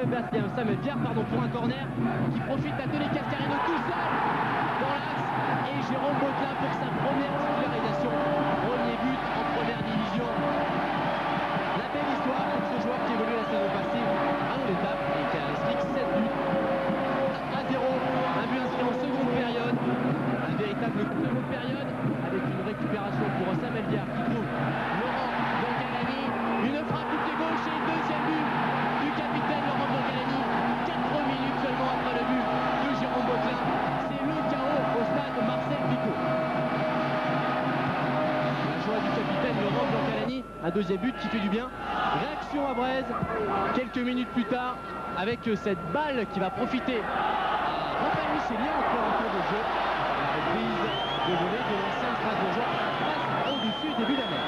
Sébastien Samuel Diard, pardon, pour un corner qui profite d'Anthony Cascarino tout seul dans l'axe, et Jérôme Botelin pour sa première titularisation, premier but en première division. La belle histoire pour ce joueur qui évolue la saison passée à l'étape et qui a inscrit 7 buts à 0, un but inscrit en seconde période, un véritable seconde période avec une récupération pour Samuel Diard qui trouve Laurent Blangalani, une frappe du pied gauche et le deuxième but du capitaine Laurent Blangalani, 4 minutes seulement après le but de Jérôme Botelin. C'est le chaos au stade Marcel Picot. La joie du capitaine Laurent Blangalani, un deuxième but qui fait du bien. Réaction à Braise quelques minutes plus tard avec cette balle qui va profiter à Raphaël Micheli encore en cours de jeu. La reprise de volée de l'ancien Strasbourgeois passe au-dessus des buts d'Amer.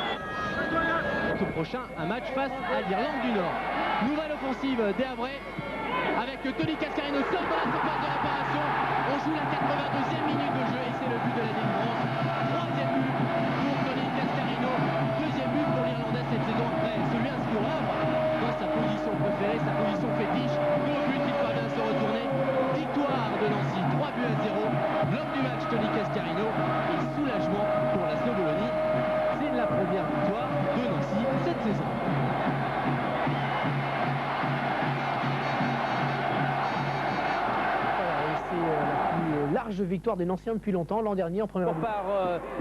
Au prochain, un match face à l'Irlande du Nord. Nouvelle offensive des Havrais avec Tony Cascarino seul dans la surface de réparation. On joue la 82e minute de jeu et c'est le but de la délivrance. Troisième but pour Tony Cascarino. Deuxième but pour l'Irlandais cette saison après celui inscrit au Havre dans sa position préférée, sa position fétiche. Deux buts, il parvient à se retourner. Victoire de Nancy, 3 buts à 0. L'homme du match, Tony Cascarino, et soulagement pour la Slovénie. C'est la première victoire de Nancy cette saison. Large victoire des Nanciens depuis longtemps, l'an dernier en première ligue. Par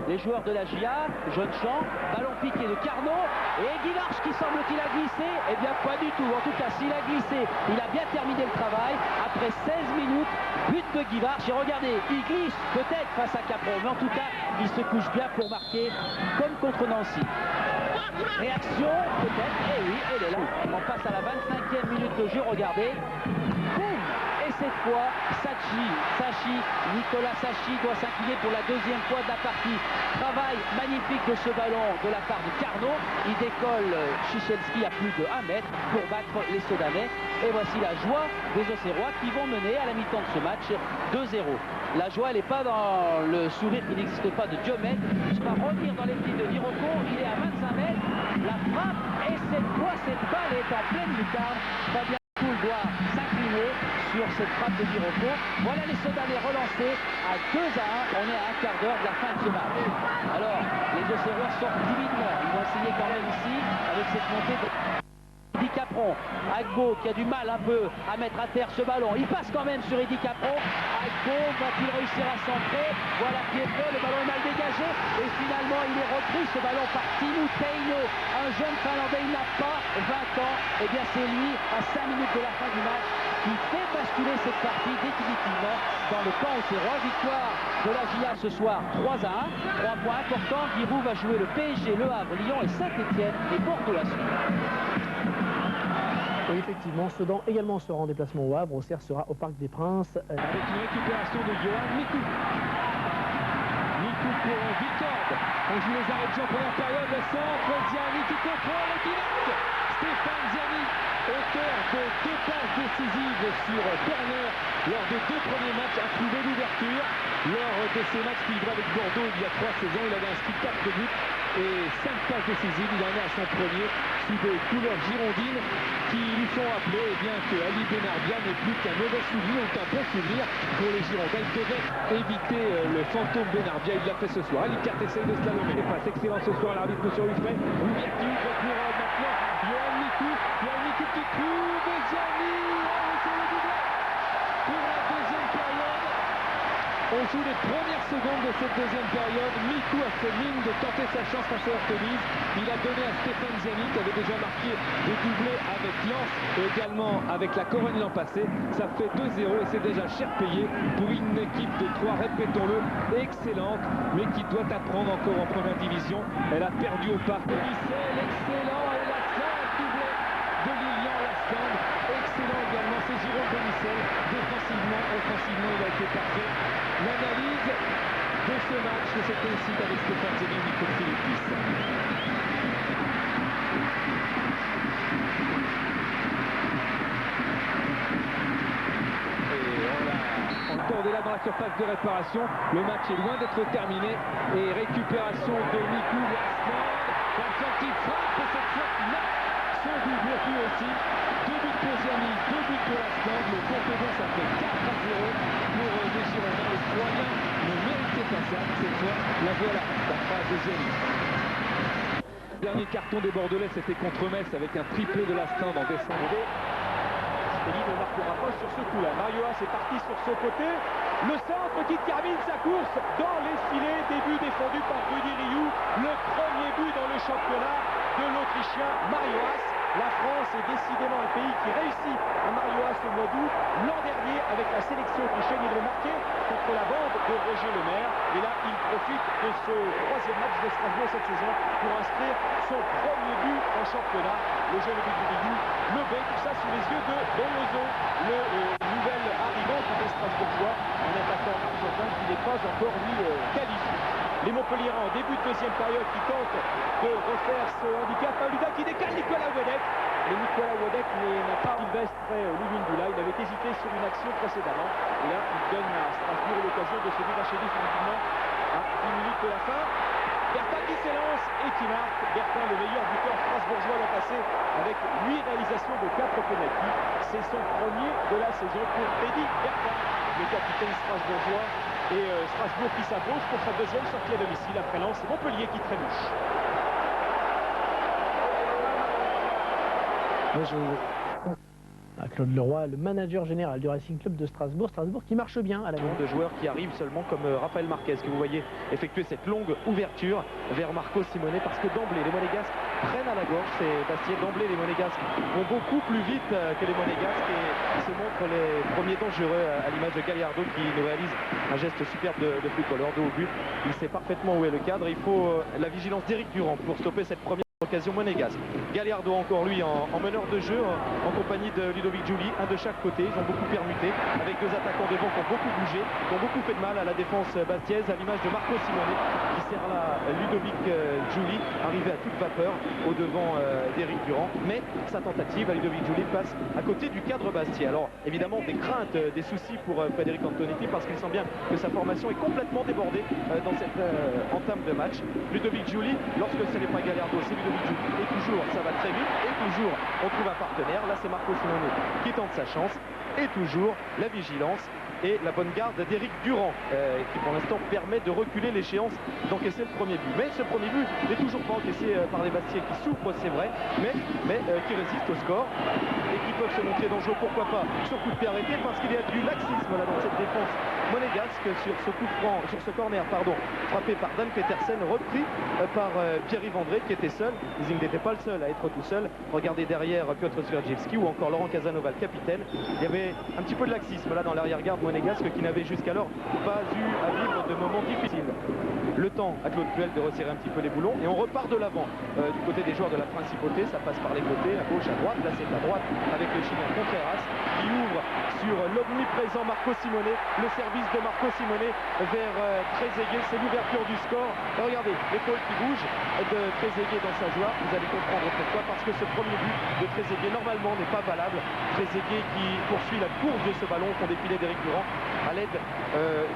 les joueurs de la GIA, Jeune Champ, ballon piqué de Carnot, et Guivarch qui semble-t-il a glissé. Eh bien pas du tout, en tout cas s'il a glissé, il a bien terminé le travail. Après 16 minutes, but de Guivarch, et regardez, il glisse peut-être face à Capron, mais en tout cas, il se couche bien pour marquer, comme contre Nancy. Réaction, peut-être, et oui, elle est là. On passe à la 25e minute de jeu, regardez. Boum! Et cette fois, Nicolas Sachi doit s'incliner pour la deuxième fois de la partie. Travail magnifique de ce ballon de la part de Carnot. Il décolle Chichelski à plus de 1 mètre pour battre les Sedanais. Et voici la joie des Auxerrois qui vont mener à la mi-temps de ce match 2-0. La joie, elle n'est pas dans le sourire qui n'existe pas de Diomède. Je vais revenir dans les pieds de Dirocco. Il est à 25 mètres. La frappe, et cette fois, cette balle est en pleine lucarne. Fabien Coul doit s'incliner sur cette frappe de Dirocco. Voilà les Sedanais relancés à 2-1. On est à un quart d'heure de la fin de ce match. Alors, les Auxerrois sortent timidement. Ils vont essayer quand même ici avec cette montée de Eddie Capron. Agbo qui a du mal un peu à mettre à terre ce ballon. Il passe quand même sur Eddie Capron. Agbo va-t-il réussir à centrer? Voilà qui est fait. Le ballon est mal dégagé. Et finalement, il est repris ce ballon par Timo Teino. Un jeune Finlandais, il n'a pas 20 ans. Et bien c'est lui, à 5 minutes de la fin du match, qui fait basculer cette partie définitivement dans le camp auxerrois. Victoire de la GIA ce soir 3-1. 3 points importants. Giroud va jouer le PSG, Le Havre, Lyon et Saint-Etienne et Porto la suite. Oui, effectivement, Sedan également sera en déplacement au Havre. Auxerre sera au Parc des Princes. Avec une récupération de Johan Mikou. Mikou pour Victor. On joue les arrêts de jeu en première période. Le centre, Ziani qui contrôle et qui marque. Stéphane Ziani, auteur de 2 passes décisives sur corner lors des 2 premiers matchs, a trouvé l'ouverture. Lors de ces matchs qu'il livrait avec Bordeaux il y a 3 saisons, il avait inscrit 4 buts et 5 passes décisives. Il en est à son premier sous des couleurs girondines qui lui font rappeler bien que Ali Benarbia n'est plus qu'un mauvais souvenir ou qu'un bon souvenir pour les Girondins. Il devait éviter le fantôme Benarbia. Il l'a fait ce soir. Ali Kart essaye de slalomer. Les passes excellentes ce soir. L'arbitre monsieur Huffray. Ouverture pour maintenant Johan Mikou. Johan Mikou qui trouve Ziani. C'est le doublé pour la deuxième période. On joue les premières secondes de cette deuxième période. Mikou a fait mine de tenter sa chance face à Orteliz. Il a donné à Stéphane Ziani qui avait déjà marqué des doublés avec Lens et également avec la Corogne l'an passé. Ça fait 2-0 et c'est déjà cher payé pour une équipe de 3, répétons-le, excellente, mais qui doit apprendre encore en première division. Elle a perdu au parc. Michel, excellent, et la centre doublé de Lilian Lascande. Excellent également, c'est Jérôme Bénicel. Défensivement, offensivement, il a été parfait. L'analyse de ce match, de cette réussite avec Stéphane Ziani et Nico Philippis. On est là dans la surface de réparation. Le match est loin d'être terminé. Et récupération de Mikou. Lascande qui frappe et cette fois son double lui aussi. 2 buts pour Ziani, 2 buts pour l'instant. Le compte est bon, ça fait 4-0 pour les Girondins. Les Troyens ne méritaient pas ça. Cette fois, la voilà, la phase deuxième. Dernier carton des Bordelais, c'était contre Metz avec un triplé de l'Astreinte en décembre. Steli ne marquera pas sur ce coup-là. Mario Haas est parti sur son côté. Le centre qui termine sa course dans les filets. Début défendu par Rudy Rioux. Le premier but dans le championnat de l'Autrichien Mario Haas. La France est décidément un pays qui réussit à Mario Haas au mois d'août. L'an dernier, avec la sélection autrichienne, il le marquait contre la bande de Roger Lemaire. Et là, il profite de ce troisième match de Strasbourg cette saison pour inscrire son premier but en championnat. Le jeune Rudy Rioux le met, tout ça sous les yeux de Bolozo, le nouvel arrivant des Strasbourgeois, un attaquant argentin qui n'est pas encore lui qualifié. Les Montpelliérains en début de deuxième période qui tentent de refaire ce handicap. Pauluda qui décale Nicolas Wedek. Et Nicolas Wedek n'a pas Sylvestre Lubindula. Il avait hésité sur une action précédemment. Et là, il donne à Strasbourg l'occasion de se détacher définitivement à 10 minutes de la fin. Bertin qui s'élance et qui marque. Bertin, le meilleur buteur strasbourgeois l'an passé, avec 8 réalisations de 4 pénaltys. C'est son premier de la saison pour Eddy Bertin, le capitaine strasbourgeois. Et Strasbourg qui s'impose pour sa deuxième sortie à domicile après Lens. Montpellier qui trébuche. Claude Leroy, le manager général du Racing Club de Strasbourg. Strasbourg qui marche bien à la maison. De joueurs qui arrivent seulement comme Raphaël Marquez, que vous voyez effectuer cette longue ouverture vers Marco Simone, parce que d'emblée les Monégasques prennent à la gorge ces Bastiais. D'emblée les Monégasques vont beaucoup plus vite que les Monégasques et se montrent les premiers dangereux à l'image de Gallardo qui nous réalise un geste superbe de footballeur de haut but. Il sait parfaitement où est le cadre. Il faut la vigilance d'Éric Durand pour stopper cette première occasion monégasque. Gallardo encore lui en meneur de jeu en compagnie de Ludovic Giuli, un de chaque côté. Ils ont beaucoup permuté avec deux attaquants devant qui ont beaucoup bougé, qui ont beaucoup fait de mal à la défense bastiaise, à l'image de Marco Simone qui sert là Ludovic Giuli, arrivé à toute vapeur au devant d'Éric Durand. Mais sa tentative à Ludovic Giuli passe à côté du cadre Bastiais. Alors évidemment des craintes, des soucis pour Frédéric Antonetti, parce qu'il sent bien que sa formation est complètement débordée dans cette entame de match. Ludovic Giuli, lorsque ce n'est pas Gallardo, c'est Ludovic Giuli. Et toujours ça va très vite, et toujours on trouve un partenaire. Là c'est Marco Simone qui tente sa chance, et toujours la vigilance et la bonne garde d'Éric Durand qui pour l'instant permet de reculer l'échéance d'encaisser le premier but. Mais ce premier but n'est toujours pas encaissé par les Bastiais qui souffrent, c'est vrai, mais qui résistent au score et qui peuvent se montrer dangereux, pourquoi pas, sur coup de pied arrêté, parce qu'il y a du laxisme là dans cette défense monégasque sur ce coup franc, sur ce corner frappé par Dan Petersen, repris par Pierre-Yves André qui était seul. Il n'était pas le seul à être tout seul. Regardez derrière Piotr Swierdziewski ou encore Laurent Casanova, le capitaine. Il y avait un petit peu de laxisme là dans l'arrière-garde monégasque qui n'avait jusqu'alors pas eu à vivre de moments difficiles. Le temps à Claude Puel de resserrer un petit peu les boulons et on repart de l'avant du côté des joueurs de la principauté. Ça passe par les côtés, à gauche, à droite. Là c'est à droite avec le Chilien Contreras qui ouvre sur l'omniprésent Marco Simone. Le service de Marco Simone vers Trezeguet, c'est l'ouverture du score. Et regardez l'épaule qui bouge de Trezeguet dans sa joie. Vous allez comprendre pourquoi, parce que ce premier but de Trezeguet normalement n'est pas valable. Trezeguet qui poursuit la course de ce ballon qu'on défilait d'Éric Durand à l'aide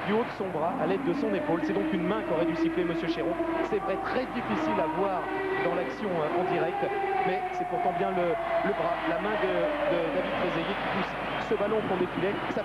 du haut de son bras, à l'aide de son épaule. C'est donc une main qu'aurait dû siffler Monsieur Chéron. C'est vrai, très difficile à voir dans l'action en direct, mais c'est pourtant bien le bras, la main de David Trezeguet qui pousse ce ballon qu'on défilait. Ça